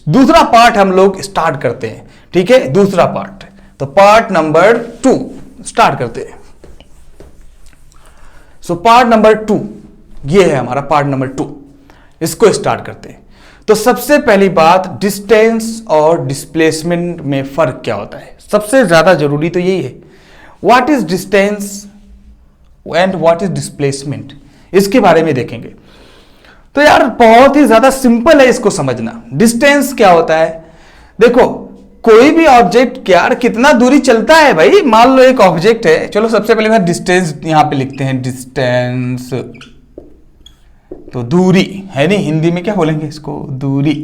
दूसरा पार्ट हम लोग स्टार्ट करते हैं, ठीक है, दूसरा पार्ट। तो पार्ट नंबर 2 स्टार्ट करते हैं। सो पार्ट नंबर 2 ये है हमारा पार्ट नंबर 2, इसको स्टार्ट करते हैं। तो सबसे पहली बात, डिस्टेंस और डिस्प्लेसमेंट में फर्क क्या होता है, सबसे ज्यादा जरूरी तो यही है। What is distance and what is displacement, इसके बारे में देखेंगे। तो यार बहुत ही ज्यादा सिंपल है इसको समझना। डिस्टेंस क्या होता है, देखो कोई भी ऑब्जेक्ट यार कितना दूरी चलता है भाई। मान लो एक ऑब्जेक्ट है, चलो सबसे पहले मैं डिस्टेंस यहां पे लिखते हैं, डिस्टेंस तो दूरी है नहीं, हिंदी में क्या बोलेंगे इसको, दूरी।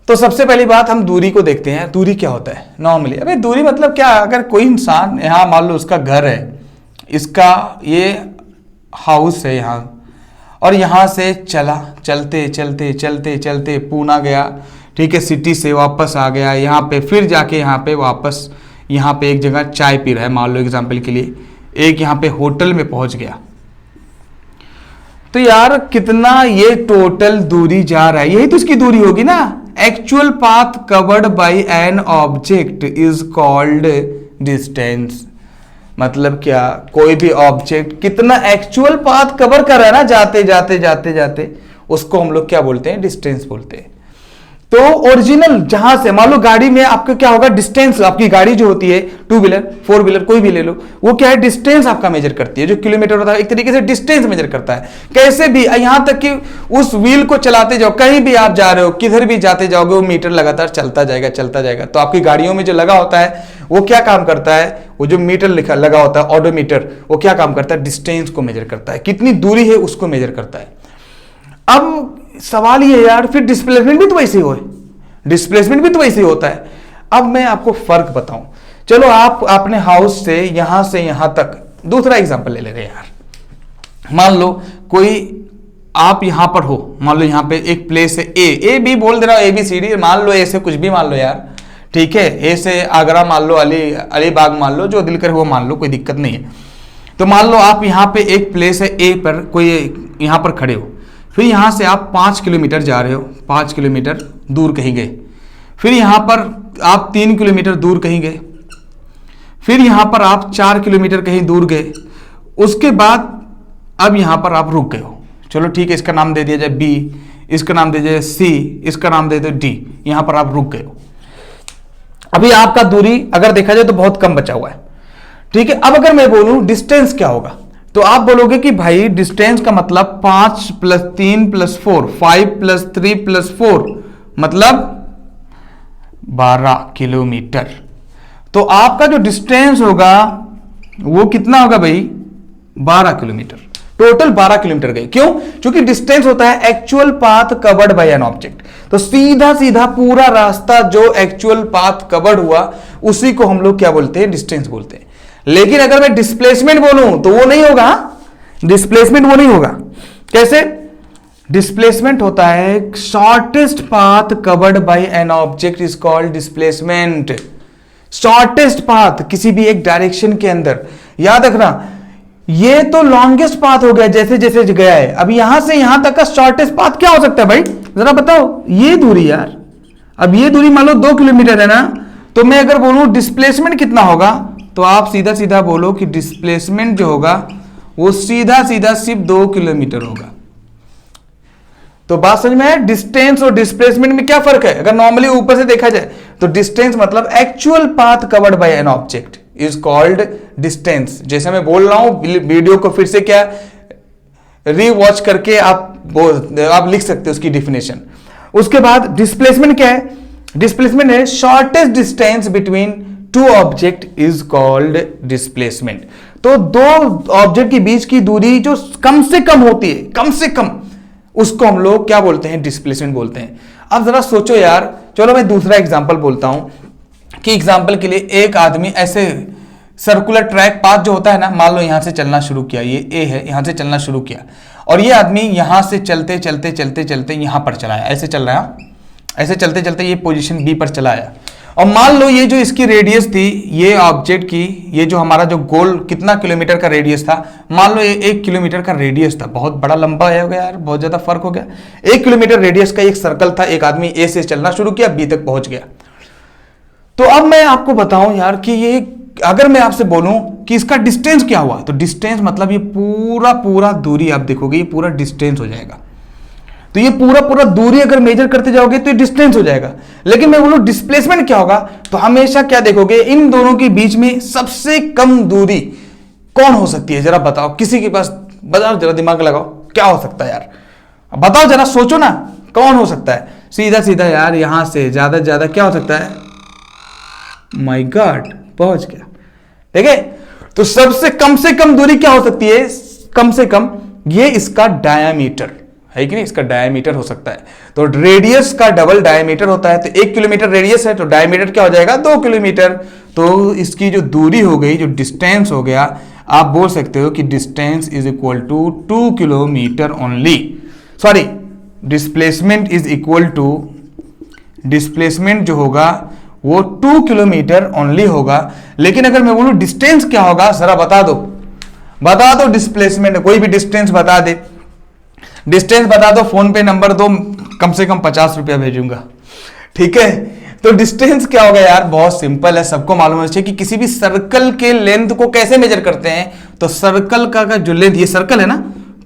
तो सबसे पहली बात हम दूरी को देखते हैं। दूरी क्या होता है नॉर्मली, अबे दूरी मतलब क्या, अगर कोई इंसान यहां मान लो उसका घर है, इसका ये हाउस है यहां, और यहां से चलते चलते चलते चलते पूना गया, ठीक है, सिटी से वापस आ गया यहाँ पे, फिर जाके यहाँ पे वापस यहाँ पे एक जगह चाय पी रहा है मान लो एग्जाम्पल के लिए, एक यहाँ पे होटल में पहुंच गया। तो यार कितना ये टोटल दूरी जा रहा है, यही तो इसकी दूरी होगी ना। Actual path covered by N object is called distance. मतलब क्या, कोई भी ऑब्जेक्ट कितना एक्चुअल पाथ कवर कर रहा है ना, जाते जाते जाते जाते, उसको हम लोग क्या बोलते हैं, डिस्टेंस बोलते हैं। तो ओरिजिनल जहां से मान लो गाड़ी में आपका क्या होगा, डिस्टेंस, आपकी गाड़ी जो होती है 2 व्हीलर 4 व्हीलर कोई भी ले लो, वो क्या है, डिस्टेंस आपका मेजर करती है। जो किलोमीटर होता है एक तरीके से डिस्टेंस मेजर करता है। कैसे भी यहां तक कि उस व्हील को चलाते जाओ, कहीं भी आप जा रहे हो, किधर भी जाते जाओगे, वो मीटर लगातार चलता जाएगा चलता जाएगा। तो आपकी गाड़ियों में जो लगा होता है वो क्या काम करता है, वो जो मीटर लगा होता है ऑडोमीटर, वो क्या काम करता है, डिस्टेंस को मेजर करता है, कितनी दूरी है उसको मेजर करता है। अब सवाल ये यार, फिर डिस्प्लेसमेंट भी तो वैसे ही हो, डिस्प्लेसमेंट भी तो वैसे ही होता है। अब मैं आपको फर्क बताऊं, चलो आप अपने हाउस से यहां तक दूसरा एग्जांपल ले ले रहे यार। मान लो कोई आप यहां पर हो, मान लो यहां पे एक प्लेस है ए बी बोल दे रहा हूं, ABCD, मान लो ए से कुछ भी मान लो यार, ठीक है, ए से आगरा मान लो, अलीबाग मान लो, जो दिल करे वो मान लो, कोई दिक्कत नहीं है। तो मान लो आप यहाँ पे एक प्लेस है ए पर, कोई यहां पर खड़े हो, फिर यहां से आप 5 किलोमीटर जा रहे हो, 5 किलोमीटर दूर कहीं गए, फिर यहां पर आप 3 किलोमीटर दूर कहीं गए, फिर यहां पर आप 4 किलोमीटर कहीं दूर गए, उसके बाद अब यहां पर आप रुक गए हो। चलो ठीक है, इसका नाम दे दिया जाए बी, इसका नाम दे दिया जाए सी, इसका नाम दे दो डी, यहां पर आप रुक गए हो। अभी आपका दूरी अगर देखा जाए तो बहुत कम बचा हुआ है, ठीक है। अब अगर मैं बोलूं डिस्टेंस क्या होगा, तो आप बोलोगे कि भाई डिस्टेंस का मतलब 5 + 3 + 4, 5 + 3 + 4 मतलब 12 किलोमीटर। तो आपका जो डिस्टेंस होगा वो कितना होगा भाई, 12 किलोमीटर, टोटल 12 किलोमीटर गए। क्यों, क्योंकि डिस्टेंस होता है actual path covered by an object. तो सीधा सीधा पूरा रास्ता जो एक्चुअल पाथ कवर्ड हुआ उसी को हम लोग क्या बोलते हैं, डिस्टेंस बोलते हैं। लेकिन अगर मैं डिस्प्लेसमेंट बोलूं तो वो नहीं होगा, डिस्प्लेसमेंट वो नहीं होगा। कैसे, डिस्प्लेसमेंट होता है shortest path covered by N object is called displacement. Shortest path किसी भी एक डायरेक्शन के अंदर, याद रखना, ये तो लॉन्गेस्ट पाथ हो गया जैसे जैसे गया है। अब यहां से यहां तक का शॉर्टेस्ट पाथ क्या हो सकता है भाई, जरा बताओ, ये दूरी यार। अब ये दूरी मान लो 2 किलोमीटर है ना, तो मैं अगर बोलूं डिस्प्लेसमेंट कितना होगा, तो आप सीधा सीधा बोलो कि डिस्प्लेसमेंट जो होगा वो सीधा सीधा सिर्फ 2 किलोमीटर होगा। तो बात समझ में है, डिस्टेंस और डिस्प्लेसमेंट में क्या फर्क है। अगर नॉर्मली ऊपर से देखा जाए तो डिस्टेंस मतलब actual path covered by N object is called distance. जैसे मैं बोल रहा हूं, वीडियो को फिर से क्या रीवॉच करके आप लिख सकते हो उसकी डिफिनेशन। उसके बाद डिस्प्लेसमेंट क्या है, डिस्प्लेसमेंट है shortest distance between 2 object is called displacement. तो 2 ऑब्जेक्ट के बीच की दूरी जो कम से कम होती है, कम से कम, उसको हम लोग क्या बोलते हैं, डिस्प्लेसमेंट बोलते हैं। अब जरा सोचो यार, चलो मैं दूसरा एग्जांपल बोलता हूं कि एग्जांपल के लिए एक आदमी ऐसे सर्कुलर ट्रैक पाथ जो होता है ना, मान लो यहां से चलना शुरू किया, ये ए है, यहां से चलना शुरू किया, और ये आदमी यहां से चलते चलते चलते चलते यहां पर चला आया, ऐसे चल रहा है, ऐसे चलते चलते ये पोजीशन बी पर चला आया, और मान लो ये जो इसकी रेडियस थी, ये ऑब्जेक्ट की, ये जो हमारा जो गोल कितना किलोमीटर का रेडियस था, मान लो ये 1 किलोमीटर का रेडियस था, बहुत बड़ा लंबा हो गया यार, बहुत ज्यादा फर्क हो गया। 1 किलोमीटर रेडियस का एक सर्कल था, एक आदमी ए से चलना शुरू किया, बी तक पहुंच गया। तो अब मैं आपको बताऊं यार कि ये, अगर मैं आपसे बोलूं कि इसका डिस्टेंस क्या हुआ, तो डिस्टेंस मतलब ये पूरा दूरी आप देखोगे, ये पूरा डिस्टेंस हो जाएगा। तो ये पूरा दूरी अगर मेजर करते जाओगे तो ये डिस्टेंस हो जाएगा। लेकिन मैं बोलूं डिस्प्लेसमेंट क्या होगा, तो हमेशा क्या देखोगे, इन दोनों के बीच में सबसे कम दूरी कौन हो सकती है, जरा बताओ, किसी के पास बताओ, जरा दिमाग लगाओ, क्या हो सकता है यार, बताओ जरा, सोचो ना, कौन हो सकता है। सीधा सीधा यार, यहां से ज्यादा से ज्यादा क्या हो सकता है, माय गॉड, पहुंच गया। ठीक है, तो सबसे कम दूरी क्या हो सकती है, कम से कम ये इसका डायामीटर है कि नहीं, इसका डायमीटर हो सकता है। तो रेडियस का डबल डायमीटर होता है, तो 1 किलोमीटर रेडियस है तो डायमीटर क्या हो जाएगा, 2 किलोमीटर। तो इसकी जो दूरी हो गई, जो डिस्टेंस हो गया, आप बोल सकते हो कि distance is equal to 2 kilometre only, sorry displacement is equal to, displacement जो होगा वो 2 किलोमीटर ओनली होगा। लेकिन अगर मैं बोलूं डिस्टेंस क्या होगा, जरा बता दो डिस्प्लेसमेंट, कोई भी डिस्टेंस बता दे, डिस्टेंस बता दो, फोन पे नंबर दो, कम से कम 50 रुपया भेजूंगा। ठीक है, तो डिस्टेंस क्या होगा यार, बहुत सिंपल है, सबको मालूम है कि किसी भी सर्कल के लेंथ को कैसे मेजर करते हैं, तो सर्कल का जो लेंथ, ये सर्कल है ना,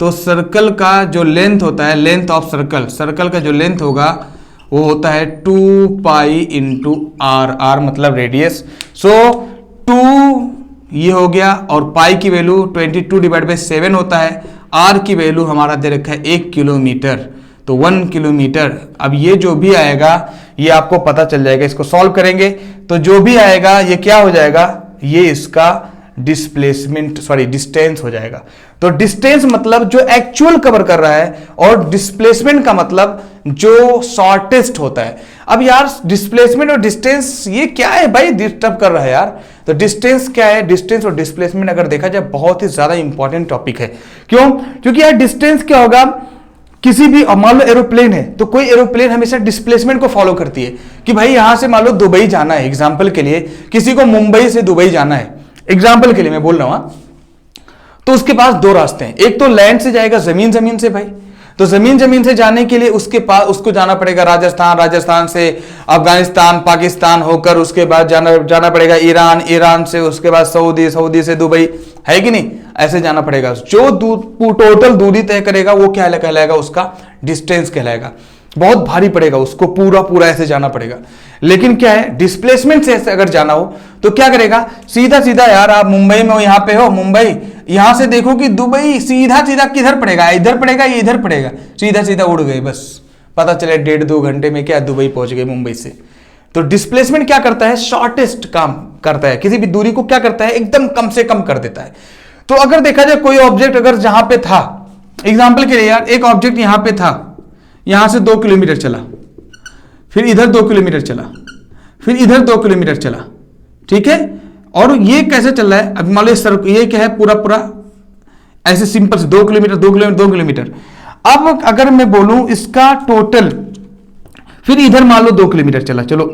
तो सर्कल का जो लेंथ होता है, लेंथ ऑफ सर्कल, सर्कल का जो लेंथ होगा वो होता है 2 पाई इंटू आर, आर मतलब रेडियस। सो 2 ये हो गया, और पाई की वैल्यू 22 डिवाइड बाई 7 होता है, आर की वैल्यू हमारा दे रखा है 1 किलोमीटर, तो 1 किलोमीटर। अब ये जो भी आएगा ये आपको पता चल जाएगा, इसको सॉल्व करेंगे तो जो भी आएगा ये क्या हो जाएगा, ये इसका डिस्प्लेसमेंट, सॉरी डिस्टेंस हो जाएगा। तो डिस्टेंस मतलब जो एक्चुअल कवर कर रहा है, और डिस्प्लेसमेंट का मतलब जो शॉर्टेस्ट होता है। अब यार डिस्प्लेसमेंट और डिस्टेंस ये क्या है भाई, डिस्टर्ब कर रहा है यार। तो डिस्टेंस क्या है, डिस्टेंस और डिस्प्लेसमेंट अगर देखा जाए बहुत ही ज्यादा इंपॉर्टेंट टॉपिक है। क्यों, क्योंकि यार डिस्टेंस क्या होगा, किसी भी, मान लो एरोप्लेन है, तो कोई एरोप्लेन हमेशा डिस्प्लेसमेंट को फॉलो करती है कि भाई यहां से मान लो दुबई जाना है, एग्जाम्पल के लिए किसी को मुंबई से दुबई जाना है, एग्जाम्पल के लिए मैं बोल रहा हूं, तो उसके पास 2 रास्ते हैं, एक तो लैंड से जाएगा, जमीन से भाई, तो जमीन से जाने के लिए उसके पास उसको जाना पड़ेगा राजस्थान, राजस्थान से अफगानिस्तान, पाकिस्तान होकर उसके बाद जाना पड़ेगा ईरान, ईरान से उसके बाद सऊदी, सऊदी से दुबई, है कि नहीं, ऐसे जाना पड़ेगा। जो टोटल दूरी तय करेगा वो क्या कहलाएगा, उसका डिस्टेंस कहलाएगा। बहुत भारी पड़ेगा, उसको पूरा ऐसे जाना पड़ेगा। लेकिन क्या है, डिस्प्लेसमेंट से ऐसे अगर जाना हो तो क्या करेगा, सीधा सीधा यार, आप मुंबई में हो, यहां पे हो मुंबई, यहां से देखो कि दुबई सीधा सीधा किधर पड़ेगा, इधर पड़ेगा या इधर पड़ेगा, सीधा सीधा उड़ गए, बस पता चले 1.5-2 घंटे में क्या दुबई पहुंच गए मुंबई से। तो डिस्प्लेसमेंट क्या करता है, शॉर्टेस्ट काम करता है, किसी भी दूरी को क्या करता है, एकदम कम से कम कर देता है। तो अगर देखा जाए कोई ऑब्जेक्ट अगर जहां पे था, एग्जाम्पल के लिए यार एक ऑब्जेक्ट यहां पे था, यहां से 2 किलोमीटर चला, फिर इधर 2 किलोमीटर चला, फिर इधर 2 किलोमीटर चला, ठीक है, और ये कैसे चल रहा है, अब मान लो ये क्या है, पूरा ऐसे सिंपल से 2 किलोमीटर 2 किलोमीटर 2 किलोमीटर। अब अगर मैं बोलूं इसका टोटल, फिर इधर मान लो 2 किलोमीटर चला, चलो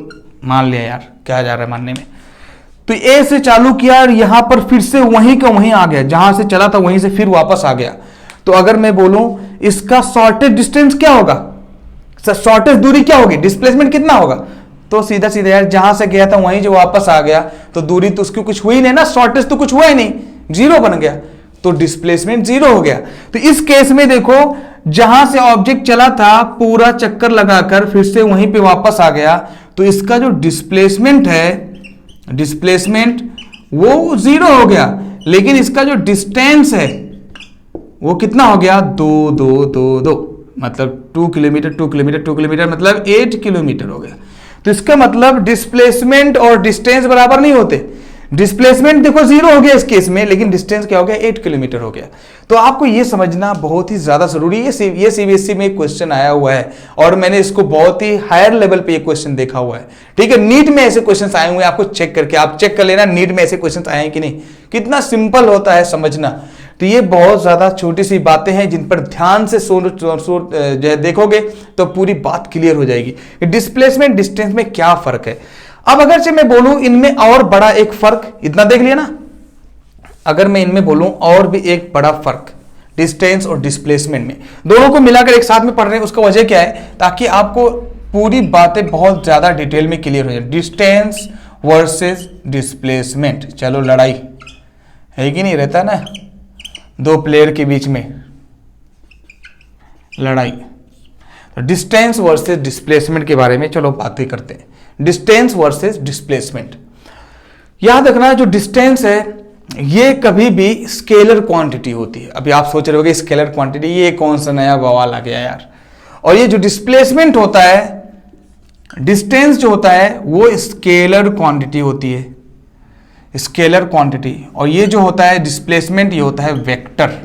मान लिया यार, क्या जा रहा है मानने में, तो ए से चालू किया और यहां पर फिर से वहीं का वहीं आ गया, जहां से चला था वहीं से फिर वापस आ गया। तो अगर मैं बोलूं इसका शॉर्टेस्ट डिस्टेंस क्या होगा, शॉर्टेस्ट दूरी क्या होगी, डिस्प्लेसमेंट कितना होगा, तो सीधा सीधा यार जहां से गया था वहीं जो वापस आ गया, तो दूरी तो उसकी कुछ हुई नहीं ना, शॉर्टेस्ट तो कुछ हुआ ही नहीं, 0 बन गया, तो डिस्प्लेसमेंट 0 हो गया। तो इस केस में देखो, जहां से ऑब्जेक्ट चला था पूरा चक्कर लगाकर फिर से वहीं पे वापस आ गया, तो इसका जो डिस्प्लेसमेंट है, डिस्प्लेसमेंट वो 0 हो गया, लेकिन इसका जो डिस्टेंस है वो कितना हो गया, 2 मतलब 2 किलोमीटर 2 किलोमीटर 2 किलोमीटर मतलब 8 किलोमीटर हो गया। तो इसका मतलब डिस्प्लेसमेंट और डिस्टेंस बराबर नहीं होते, डिस्प्लेसमेंट देखो 0 हो गया इस केस में, लेकिन डिस्टेंस क्या हो गया, 8 किलोमीटर हो गया। तो आपको यह समझना बहुत ही ज्यादा जरूरी है। ये सीबीएसई में एक क्वेश्चन आया हुआ है और मैंने इसको बहुत ही हायर लेवल पे ये क्वेश्चन देखा हुआ है, ठीक है। नीट में ऐसे क्वेश्चन आए हुए हैं, आपको चेक करके आप चेक कर लेना नीट में ऐसे क्वेश्चन आए हैं कि नहीं, कितना सिंपल होता है समझना। तो ये बहुत ज्यादा छोटी सी बातें हैं जिन पर ध्यान से देखोगे तो पूरी बात क्लियर हो जाएगी। डिस्प्लेसमेंट डिस्टेंस में क्या फर्क है। अब अगर से मैं बोलूं इनमें और बड़ा एक फर्क, इतना देख लिया ना, अगर मैं इनमें बोलूं और भी एक बड़ा फर्क डिस्टेंस और डिस्प्लेसमेंट में, दोनों को मिलाकर एक साथ में पढ़ रहे हैं, उसका वजह क्या है, ताकि आपको पूरी बातें बहुत ज्यादा डिटेल में क्लियर हो जाए। डिस्टेंस वर्सेस डिस्प्लेसमेंट, चलो लड़ाई है कि नहीं, रहता ना दो प्लेयर के बीच में लड़ाई। तो डिस्टेंस वर्सेस डिस्प्लेसमेंट के बारे में चलो बातें करते हैं। डिस्टेंस वर्सेस डिस्प्लेसमेंट, याद रखना जो डिस्टेंस है ये कभी भी स्केलर क्वांटिटी होती है। अभी आप सोच रहे होगे स्केलर क्वांटिटी, ये कौन सा नया बवाल आ गया यार। और ये जो डिस्प्लेसमेंट होता है, डिस्टेंस जो होता है वो स्केलर क्वांटिटी होती है, स्केलर क्वांटिटी। और ये जो होता है डिस्प्लेसमेंट, ये होता है वेक्टर।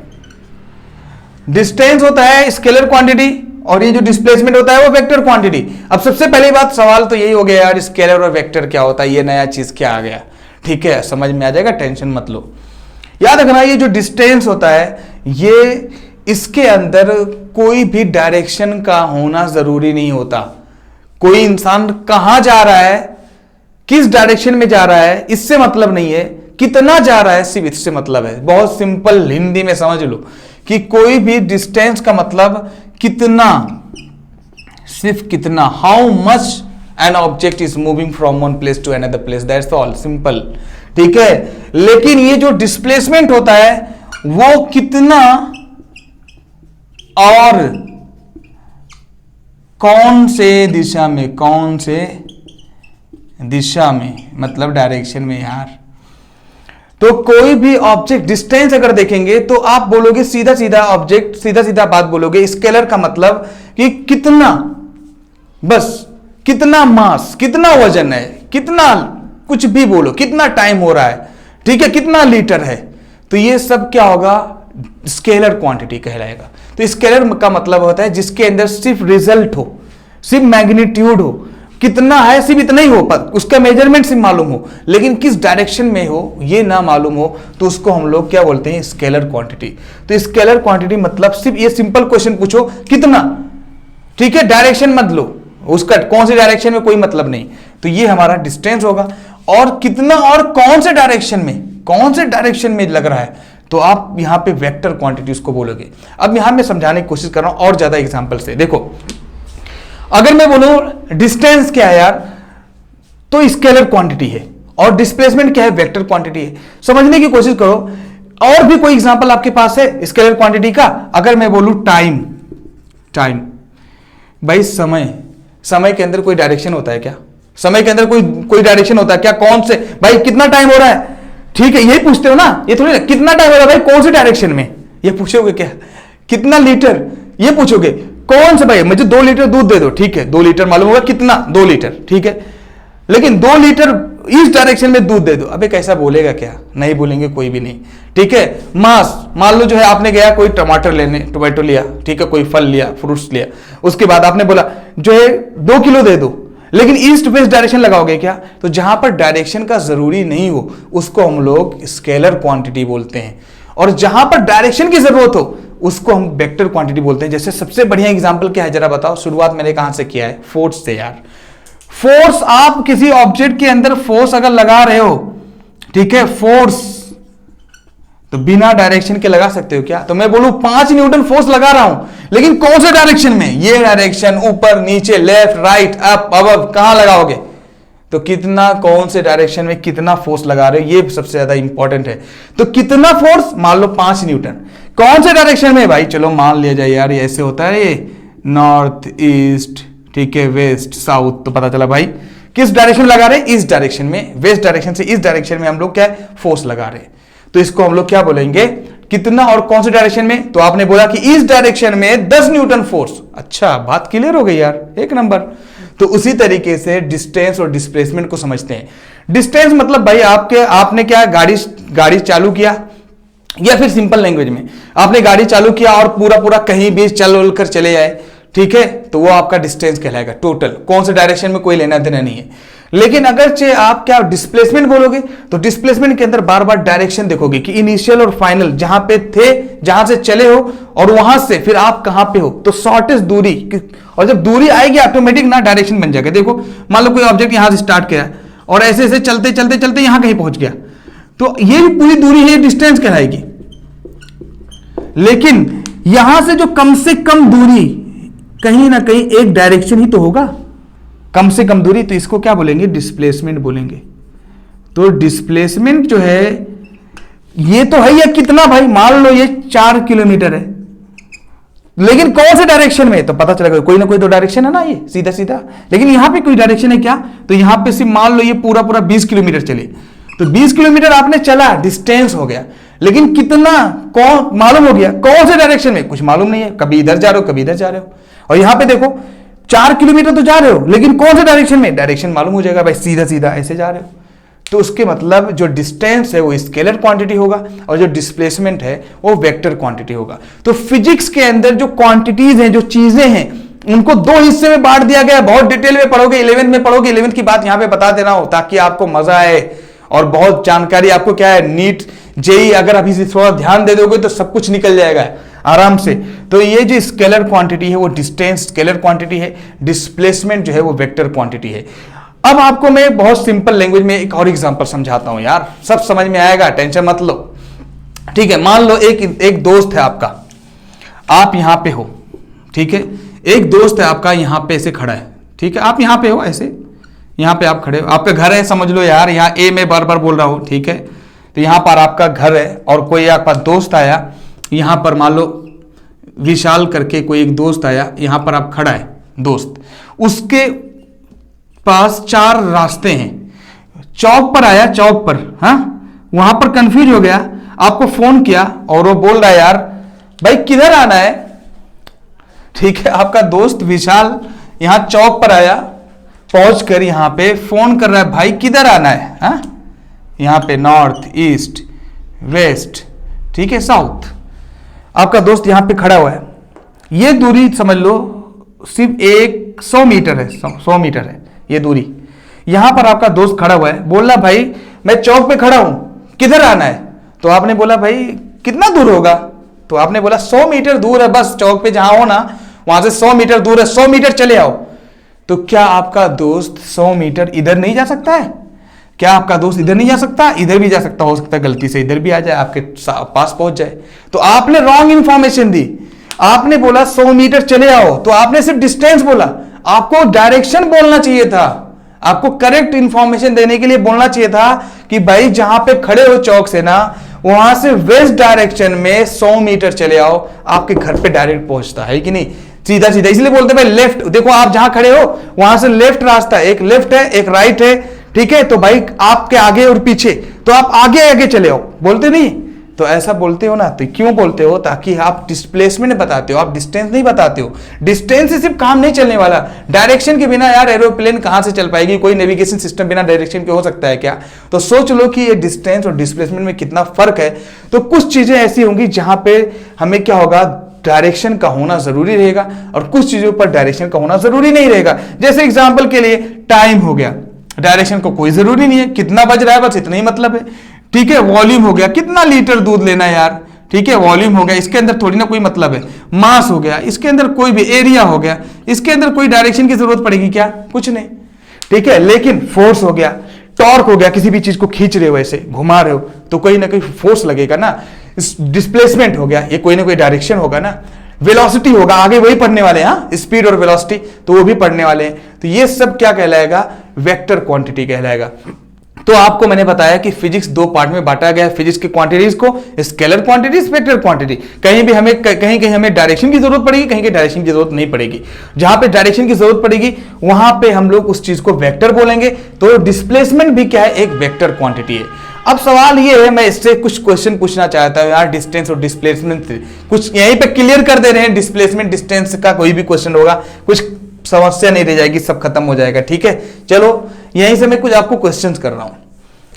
डिस्टेंस होता है स्केलर क्वांटिटी और ये जो डिस्प्लेसमेंट होता है वो वेक्टर क्वांटिटी। अब सबसे पहली बात, सवाल तो यही हो गया यार, स्केलर और वेक्टर क्या होता है, ये नया चीज क्या आ गया। ठीक है, समझ में आ जाएगा, टेंशन मत लो। याद रखना ये जो डिस्टेंस होता है, ये इसके अंदर कोई भी डायरेक्शन का होना जरूरी नहीं होता। कोई इंसान कहां जा रहा है, किस डायरेक्शन में जा रहा है, इससे मतलब नहीं है, कितना जा रहा है सिर्फ इससे मतलब है। बहुत सिंपल हिंदी में समझ लो कि कोई भी डिस्टेंस का मतलब कितना, सिर्फ कितना, how much an object is moving from one place to another place, that's all, simple. ठीक है, लेकिन ये जो डिस्प्लेसमेंट होता है वो कितना और कौन से दिशा में, कौन से दिशा में, मतलब डायरेक्शन में यार। तो कोई भी ऑब्जेक्ट डिस्टेंस अगर देखेंगे तो आप बोलोगे सीधा सीधा ऑब्जेक्ट, सीधा सीधा बात बोलोगे, स्केलर का मतलब कि कितना, बस कितना मास, कितना वजन है, कितना, कुछ भी बोलो, कितना टाइम हो रहा है, ठीक है, कितना लीटर है। तो ये सब क्या होगा, स्केलर क्वांटिटी कहलाएगा। तो स्केलर का मतलब होता है जिसके अंदर सिर्फ रिजल्ट हो, सिर्फ मैग्नीट्यूड हो, कितना है सिर्फ इतना ही हो, उसका मेजरमेंट सिर्फ मालूम हो, लेकिन किस डायरेक्शन में हो ये ना मालूम हो, तो उसको हम लोग क्या बोलते हैं, स्केलर क्वांटिटी। तो स्केलर क्वांटिटी मतलब सिर्फ ये सिंपल क्वेश्चन पूछो कितना, ठीक है, डायरेक्शन मत लो, उसका कौन सी डायरेक्शन में कोई मतलब नहीं। तो ये हमारा डिस्टेंस होगा। और कितना और कौन से डायरेक्शन में, कौन से डायरेक्शन में लग रहा है, तो आप यहां पे वेक्टर क्वांटिटी उसको बोलोगे। अब यहां मैं समझाने की कोशिश कर रहा हूं और ज्यादा एग्जांपल से। देखो अगर मैं बोलूं डिस्टेंस क्या है यार, तो स्केलर क्वांटिटी है, और डिस्प्लेसमेंट क्या है, वेक्टर क्वांटिटी है। समझने की कोशिश करो। और भी कोई एग्जांपल आपके पास है स्केलर क्वांटिटी का? अगर मैं बोलूं टाइम, टाइम भाई समय, समय के अंदर कोई डायरेक्शन होता है क्या? समय के अंदर कोई डायरेक्शन होता है क्या? कौन से, भाई कितना टाइम हो रहा है, ठीक है, यही पूछते हो ना, ये थोड़ी ना कितना टाइम हो रहा है भाई कौन से डायरेक्शन में, ये पूछोगे क्या? कितना लीटर, ये पूछोगे। कौन से, भाई मुझे 2 लीटर दूध दे दो, ठीक है, 2 लीटर मालूम होगा कितना, 2 लीटर, ठीक है, लेकिन 2 लीटर इस डायरेक्शन में दूध दे दो, अबे कैसा बोलेगा क्या? नहीं बोलेंगे कोई भी नहीं, ठीक है। मास, मान लो जो है आपने गया कोई टमाटर लेने, टोमेटो लिया, ठीक है, कोई फल लिया, फ्रूट्स लिया, उसके बाद आपने बोला जो है 2 किलो दे दो, लेकिन ईस्ट वेस्ट डायरेक्शन लगाओगे क्या? तो जहां पर डायरेक्शन का जरूरी नहीं हो उसको हम लोग स्केलर क्वांटिटी बोलते हैं, और जहां पर डायरेक्शन की जरूरत हो उसको हम वेक्टर क्वांटिटी बोलते हैं। जैसे सबसे बढ़िया एग्जांपल क्या है जरा बताओ, शुरुआत मैंने कहां से किया है? फोर्स से यार। फोर्स, आप किसी ऑब्जेक्ट के अंदर फोर्स अगर लगा रहे हो, ठीक है, फोर्स तो बिना डायरेक्शन के लगा सकते हो क्या? तो मैं बोलूं 5 न्यूटन फोर्स लगा रहा हूं, लेकिन कौन से डायरेक्शन में? ये डायरेक्शन, ऊपर नीचे, लेफ्ट राइट अप अबव, कहां लगाओगे? तो कितना, कौन से डायरेक्शन में कितना फोर्स लगा रहे हो, ये सबसे ज्यादा इंपॉर्टेंट है। तो कितना फोर्स, मान लो 5 न्यूटन, कौन से डायरेक्शन में? भाई चलो मान लिया जाए यार, ये ऐसे होता है, ये नॉर्थ ईस्ट, ठीक है, वेस्ट साउथ, तो पता चला भाई किस डायरेक्शन में लगा रहे हैं, इस डायरेक्शन में, वेस्ट डायरेक्शन से इस डायरेक्शन में हम लोग क्या है, फोर्स लगा रहे हैं। तो इसको हम लोग क्या बोलेंगे, कितना और कौन से डायरेक्शन में? तो आपने बोला कि इस डायरेक्शन में 10 न्यूटन फोर्स। अच्छा, बात क्लियर हो गई यार, एक नंबर। तो उसी तरीके से डिस्टेंस और डिस्प्लेसमेंट को समझते हैं। डिस्टेंस मतलब भाई आपने क्या गाड़ी चालू किया, या फिर सिंपल लैंग्वेज में आपने गाड़ी चालू किया और पूरा कहीं भी चल कर चले जाए, ठीक है, तो वो आपका डिस्टेंस कहलाएगा। टोटल कौन से डायरेक्शन में कोई लेना देना नहीं है। लेकिन अगर आप क्या डिस्प्लेसमेंट बोलोगे, तो डिस्प्लेसमेंट के अंदर बार बार डायरेक्शन देखोगे कि इनिशियल और फाइनल जहां पे थे, जहां से चले हो, और वहां से फिर आप कहां पे हो, तो शॉर्टेस्ट दूरी, और जब दूरी आएगी ऑटोमेटिक ना डायरेक्शन बन जाएगा। देखो मान लो कोई ऑब्जेक्ट यहां से स्टार्ट किया, और ऐसे ऐसे चलते चलते चलते यहां कहीं पहुंच गया, तो ये पूरी दूरी है, डिस्टेंस कहलाएगी। लेकिन यहां से जो कम दूरी, कहीं ना कहीं एक डायरेक्शन ही तो होगा, कम से कम दूरी, तो इसको क्या बोलेंगे? डिस्प्लेसमेंट बोलेंगे। तो डिस्प्लेसमेंट जो है ये तो है, ये कितना भाई, मान लो ये 4 किलोमीटर है, लेकिन कौन से डायरेक्शन में? तो पता चलेगा कोई ना कोई तो डायरेक्शन है ना, ये सीधा सीधा। लेकिन यहां पे कोई डायरेक्शन है क्या? तो यहां पे सिर्फ मान लो ये पूरा 20 किलोमीटर चले, तो 20 किलोमीटर आपने चला, डिस्टेंस हो गया, लेकिन कितना कौन मालूम हो गया, कौन से डायरेक्शन में कुछ मालूम नहीं है, कभी इधर जा रहे हो कभी इधर जा रहे हो। और यहां पे देखो 4 किलोमीटर तो जा रहे हो, लेकिन कौन से डायरेक्शन में, डायरेक्शन मालूम हो जाएगा भाई, सीधा सीधा ऐसे जा रहे हो। तो उसके मतलब जो डिस्टेंस है वो स्केलर क्वांटिटी होगा और जो डिस्प्लेसमेंट है वो वेक्टर क्वांटिटी होगा। तो फिजिक्स के अंदर जो क्वांटिटीज हैं, जो चीजें हैं, उनको 2 हिस्से में बांट दिया गया। बहुत डिटेल में पढ़ोगे, 11th में पढ़ोगे, 11th की बात यहां पे बता दे रहा हूं ताकि आपको मजा आए और बहुत जानकारी आपको क्या है, नीट जेई अगर अभी से थोड़ा ध्यान दे दोगे तो सब कुछ निकल जाएगा आराम से। तो ये जो स्केलर क्वांटिटी है वो डिस्टेंस स्केलर क्वांटिटी है, डिस्प्लेसमेंट जो है वो वेक्टर क्वांटिटी है। अब आपको मैं बहुत सिंपल लैंग्वेज में एक और एग्जांपल समझाता हूं यार, सब समझ में आएगा, टेंशन मत लो, ठीक है। मान लो एक दोस्त है आपका, आप यहां पे हो, ठीक है। एक दोस्त है आपका यहां पे ऐसे खड़ा है, ठीक है। आप यहां पे हो, ऐसे यहां पे आप खड़े हो, आपका घर है, समझ लो यार, यहां ए में बार बार बोल रहा हूं, ठीक है। तो यहां पर आपका घर है और कोई आपका दोस्त आया, यहां पर मान लो विशाल करके कोई एक दोस्त आया, यहां पर आप खड़ा है दोस्त, उसके पास 4 रास्ते हैं, चौक पर आया, चौक पर, हाँ, वहां पर कंफ्यूज हो गया, आपको फोन किया और वो बोल रहा है यार भाई किधर आना है, ठीक है। आपका दोस्त विशाल यहां चौक पर आया, पहुंचकर यहां पे फोन कर रहा है, भाई किधर आना है, हाँ, यहां पे नॉर्थ, ईस्ट, वेस्ट, ठीक है, साउथ। आपका दोस्त यहां पे खड़ा हुआ है, ये दूरी समझ लो सिर्फ 100 मीटर है, 100 मीटर है ये दूरी। यहां पर आपका दोस्त खड़ा हुआ है, बोल रहा भाई मैं चौक पे खड़ा हूं, किधर आना है? तो आपने बोला भाई कितना दूर होगा? तो आपने बोला 100 मीटर दूर है, बस चौक पे जहां हो ना वहां से 100 मीटर दूर है, 100 मीटर चले आओ। तो क्या आपका दोस्त 100 मीटर इधर नहीं जा सकता है? क्या आपका दोस्त इधर नहीं जा सकता? इधर भी जा सकता, हो सकता है गलती से इधर भी आ जाए, आपके पास पहुंच जाए। तो आपने रॉन्ग इंफॉर्मेशन दी, आपने बोला 100 मीटर चले आओ, तो आपने सिर्फ डिस्टेंस बोला, आपको डायरेक्शन बोलना चाहिए था। आपको करेक्ट इंफॉर्मेशन देने के लिए बोलना चाहिए था कि भाई जहां पे खड़े हो चौक से ना, वहां से वेस्ट डायरेक्शन में 100 मीटर चले आओ, आपके घर पे डायरेक्ट पहुंचता है कि नहीं, सीधा सीधा। इसलिए बोलते भाई लेफ्ट, देखो आप जहां खड़े हो वहां से लेफ्ट रास्ता, एक लेफ्ट है एक राइट है, ठीक है। तो भाई आपके आगे और पीछे, तो आप आगे आगे चले आओ, बोलते नहीं? तो ऐसा बोलते हो ना, तो क्यों बोलते हो? ताकि आप डिस्प्लेसमेंट बताते हो, आप डिस्टेंस नहीं बताते हो। डिस्टेंस से सिर्फ काम नहीं चलने वाला, डायरेक्शन के बिना यार एरोप्लेन कहां से चल पाएगी? कोई नेविगेशन सिस्टम बिना डायरेक्शन के हो सकता है क्या? तो सोच लो कि ये डिस्टेंस और डिस्प्लेसमेंट में कितना फर्क है। तो कुछ चीजें ऐसी होंगी जहां पे हमें क्या होगा, डायरेक्शन का होना जरूरी रहेगा, और कुछ चीजों पर डायरेक्शन का होना जरूरी नहीं रहेगा। जैसे एग्जाम्पल के लिए टाइम हो गया, डायरेक्शन को कोई जरूरी नहीं है, कितना बज रहा है बस इतना ही मतलब है, ठीक है। वॉल्यूम हो गया, कितना लीटर दूध लेना है यार, ठीक है, वॉल्यूम हो गया, इसके अंदर थोड़ी ना कोई मतलब है। मास हो गया, इसके अंदर कोई भी, एरिया हो गया, इसके अंदर कोई डायरेक्शन की जरूरत पड़ेगी क्या? कुछ नहीं, ठीक है। लेकिन फोर्स हो गया, टॉर्क हो गया, किसी भी चीज को खींच रहे हो, ऐसे घुमा रहे हो, तो कोई ना कोई फोर्स लगेगा ना। डिस्प्लेसमेंट हो गया, ये कोई ना कोई डायरेक्शन होगा ना। वेलोसिटी होगा, आगे वही पढ़ने वाले हैं, हाँ, स्पीड और वेलोसिटी, तो वो भी पढ़ने वाले हैं। तो ये सब क्या कहलाएगा? वेक्टर क्वांटिटी कहलाएगा। तो आपको मैंने बताया कि फिजिक्स 2 पार्ट में बांटा गया है। फिजिक्स की क्वांटिटीज को स्केलर क्वांटिटीज, वेक्टर क्वांटिटी। कहीं भी हमें कहीं हमें डायरेक्शन की जरूरत पड़ेगी, कहीं डायरेक्शन की जरूरत नहीं पड़ेगी। जहां पे डायरेक्शन की जरूरत पड़ेगी वहां पे हम लोग उस चीज को वेक्टर बोलेंगे। तो डिस्प्लेसमेंट भी क्या है? एक वेक्टर क्वांटिटी है। अब सवाल ये है, मैं इससे कुछ क्वेश्चन पूछना चाहता हूं यार, डिस्टेंस और डिस्प्लेसमेंट से कुछ यहीं पे क्लियर कर दे रहे हैं। डिस्प्लेसमेंट डिस्टेंस का कोई भी क्वेश्चन होगा, कुछ समस्या नहीं रह जाएगी, सब खत्म हो जाएगा, ठीक है। चलो यहीं से मैं कुछ आपको क्वेश्चंस कर रहा हूं,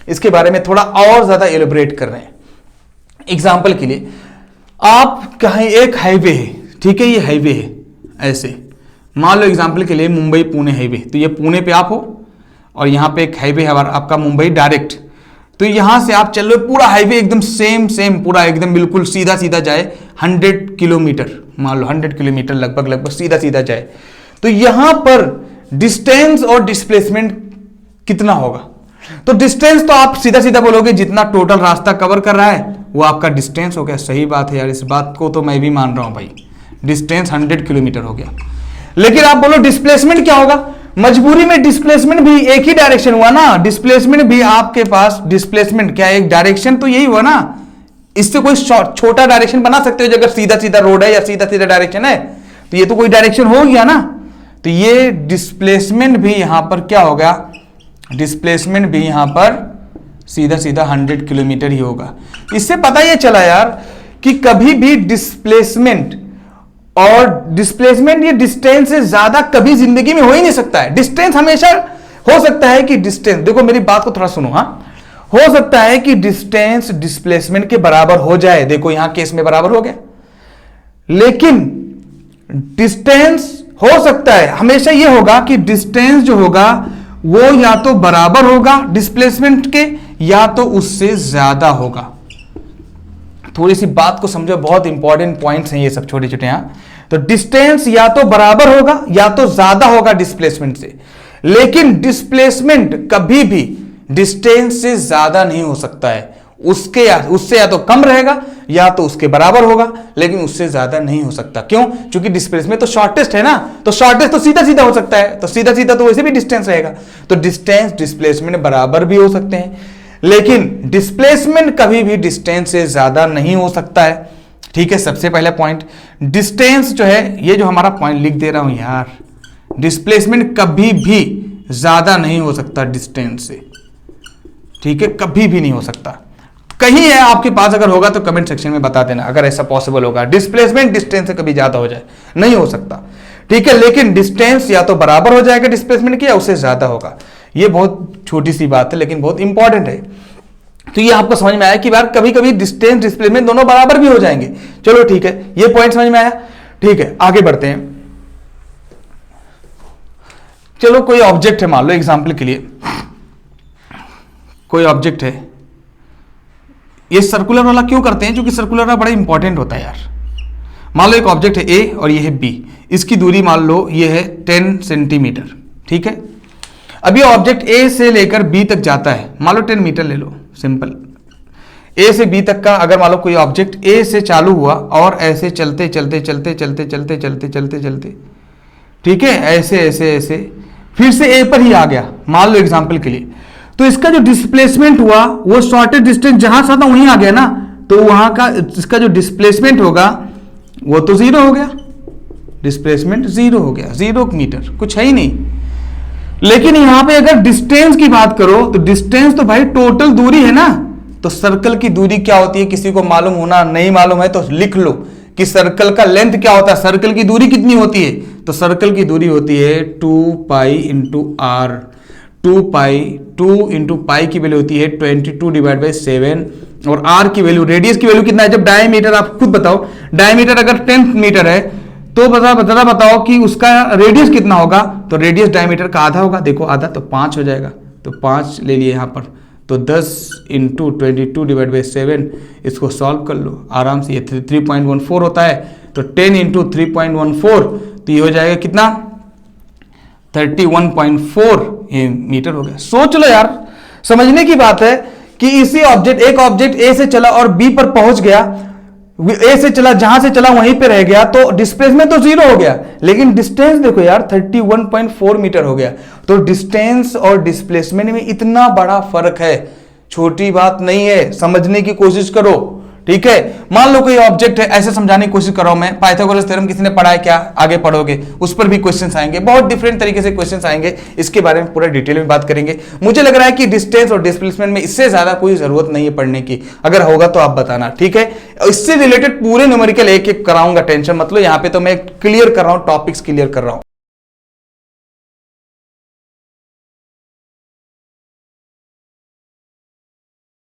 इसके बारे में थोड़ा और ज्यादा एलिब्रेट कर रहे हैं। एग्जाम्पल के लिए, आप कहीं एक हाईवे है, ठीक है, ये हाईवे है, ऐसे मान लो एग्जाम्पल के लिए मुंबई पुणे हाईवे, तो ये पुणे पे आप हो और यहां पे एक हाईवे है आपका मुंबई डायरेक्ट। तो यहां से आप चल रहे हो, पूरा हाईवे एकदम सेम पूरा एकदम बिल्कुल सीधा सीधा जाए 100 किलोमीटर, मान लो 100 किलोमीटर लगभग सीधा सीधा जाए। तो यहां पर डिस्टेंस और डिस्प्लेसमेंट कितना होगा? तो डिस्टेंस तो आप सीधा सीधा बोलोगे जितना टोटल रास्ता कवर कर रहा है वो आपका डिस्टेंस हो गया। सही बात है यार, इस बात को तो मैं भी मान रहा हूं भाई, डिस्टेंस 100 किलोमीटर हो गया। लेकिन आप बोलो डिस्प्लेसमेंट क्या होगा, मजबूरी में डिस्प्लेसमेंट भी एक ही डायरेक्शन हुआ ना, डिस्प्लेसमेंट भी आपके पास डिस्प्लेसमेंट क्या एक डायरेक्शन तो यही हुआ ना, इससे कोई छोटा डायरेक्शन बना सकते हो, अगर सीधा सीधा रोड है या सीधा सीधा डायरेक्शन है तो ये तो कोई डायरेक्शन हो गया ना। तो ये डिस्प्लेसमेंट भी यहां पर क्या होगा, डिस्प्लेसमेंट भी यहां पर सीधा सीधा 100 किलोमीटर ही होगा। इससे पता ये चला यार कि कभी भी डिस्प्लेसमेंट और डिस्प्लेसमेंट ये डिस्टेंस से ज्यादा कभी जिंदगी में हो ही नहीं सकता है। डिस्टेंस हमेशा हो सकता है कि डिस्टेंस, देखो मेरी बात को थोड़ा सुनो, हाँ हो सकता है कि डिस्टेंस डिस्प्लेसमेंट के बराबर हो जाए, देखो यहां केस में बराबर हो गया, लेकिन डिस्टेंस हो सकता है हमेशा ये होगा कि डिस्टेंस जो होगा वो या तो बराबर होगा डिस्प्लेसमेंट के या तो उससे ज्यादा होगा। थोड़ी सी बात को समझो, बहुत इंपॉर्टेंट पॉइंट्स हैं ये सब छोटे छोटे। यहां तो डिस्टेंस या तो बराबर होगा या तो ज्यादा होगा डिस्प्लेसमेंट से, लेकिन डिस्प्लेसमेंट कभी भी डिस्टेंस से ज्यादा नहीं हो सकता है, उससे या तो कम रहेगा या तो उसके बराबर होगा, लेकिन उससे ज्यादा नहीं हो सकता। क्यों? क्योंकि डिस्प्लेसमेंट तो शॉर्टेस्ट है ना, तो शॉर्टेस्ट तो सीधा सीधा हो सकता है, तो सीधा सीधा तो वैसे भी डिस्टेंस रहेगा, तो डिस्टेंस डिस्प्लेसमेंट बराबर भी हो सकते हैं, लेकिन डिस्प्लेसमेंट कभी भी डिस्टेंस से ज्यादा नहीं हो सकता है। ठीक है, सबसे पहला पॉइंट डिस्टेंस जो है, ये जो हमारा पॉइंट लिख दे रहा हूं यार, डिस्प्लेसमेंट कभी भी ज्यादा नहीं हो सकता डिस्टेंस से। ठीक है, कभी भी नहीं हो सकता। कहीं है आपके पास, अगर होगा तो कमेंट सेक्शन में बता देना अगर ऐसा पॉसिबल होगा, डिस्प्लेसमेंट डिस्टेंस से कभी ज्यादा हो जाए, नहीं हो सकता। ठीक है, लेकिन डिस्टेंस या तो बराबर हो जाएगा डिस्प्लेसमेंट के या उससे ज्यादा होगा। ये बहुत छोटी सी बात है लेकिन बहुत इंपॉर्टेंट है। तो ये आपको समझ में आया कि यार कभी कभी डिस्टेंस डिस्प्लेसमेंट दोनों बराबर भी हो जाएंगे। चलो ठीक है, ये पॉइंट समझ में आया। ठीक है, आगे बढ़ते हैं। चलो कोई ऑब्जेक्ट है, मान लो एग्जाम्पल के लिए कोई ऑब्जेक्ट है, ये सर्कुलर वाला क्यों करते हैं, क्योंकि सर्कुलर वाला बड़ा इंपॉर्टेंट होता है यार। मान लो एक ऑब्जेक्ट है ए और ये है बी, इसकी दूरी मान लो ये है 10 सेंटीमीटर। ठीक है, अब ये ऑब्जेक्ट ए से लेकर बी तक जाता है, मान लो 10 मीटर ले लो, सिंपल। ए से बी तक का अगर मान लो कोई ऑब्जेक्ट ए से चालू हुआ और ऐसे चलते चलते चलते चलते चलते चलते चलते चलते, ठीक है, ऐसे ऐसे ऐसे फिर से ए पर ही आ गया, मान लो एग्जाम्पल के लिए, तो इसका जो डिस्प्लेसमेंट हुआ वो शॉर्टेस्ट डिस्टेंस जहां से था वहीं आ गया ना, तो वहां का इसका जो डिस्प्लेसमेंट होगा वो तो जीरो हो गया, डिस्प्लेसमेंट जीरो हो गया, 0 मीटर, कुछ है ही नहीं। लेकिन यहां पे अगर डिस्टेंस की बात करो तो डिस्टेंस तो भाई टोटल दूरी है ना, तो सर्कल की दूरी क्या होती है, किसी को मालूम होना, नहीं मालूम है तो लिख लो कि सर्कल का लेंथ क्या होता है, सर्कल की दूरी कितनी होती है, तो सर्कल की दूरी होती है 2 pi into R. 2 into pi की वैल्यू होती है 22/7 और आर की वैल्यू, रेडियस की वैल्यू कितना है, जब डायमीटर, आप खुद बताओ, डायमीटर अगर 10 मीटर है तो बताओ कि उसका रेडियस कितना होगा, तो रेडियस डायमीटर का आधा होगा, देखो आधा तो 5 हो जाएगा, तो 5 ले लिए यहां पर, तो 10 इंटू 22/7, इसको सॉल्व कर लो आराम से, ये 3.14 होता है, तो 10 इंटू 3.14 तो ये हो जाएगा कितना, 31.4 ये मीटर हो गया। सोच लो यार, समझने की बात है कि इसी ऑब्जेक्ट, एक ऑब्जेक्ट ए से चला और बी पर पहुंच गया, ए से चला, जहां से चला वहीं पे रह गया, तो डिस्प्लेसमेंट तो जीरो हो गया, लेकिन डिस्टेंस देखो यार 31.4 मीटर हो गया। तो डिस्टेंस और डिस्प्लेसमेंट में इतना बड़ा फर्क है, छोटी बात नहीं है, समझने की कोशिश करो। ठीक है, मान लो कोई ऑब्जेक्ट है, ऐसे समझाने की कोशिश कर रहा हूं मैं, पाइथागोरस थ्योरम किसी ने पढ़ा है क्या, आगे पढ़ोगे उस पर भी क्वेश्चंस आएंगे, बहुत डिफरेंट तरीके से क्वेश्चंस आएंगे, इसके बारे में पूरा डिटेल में बात करेंगे। मुझे लग रहा है कि डिस्टेंस और डिस्प्लेसमेंट में इससे ज्यादा कोई जरूरत नहीं है पढ़ने की, अगर होगा तो आप बताना। ठीक है, इससे रिलेटेड पूरे न्यूमेरिकल एक एक कराऊंगा, टेंशन मत लो, यहां पे तो मैं क्लियर कर रहा हूं, टॉपिक्स क्लियर कर रहा हूं।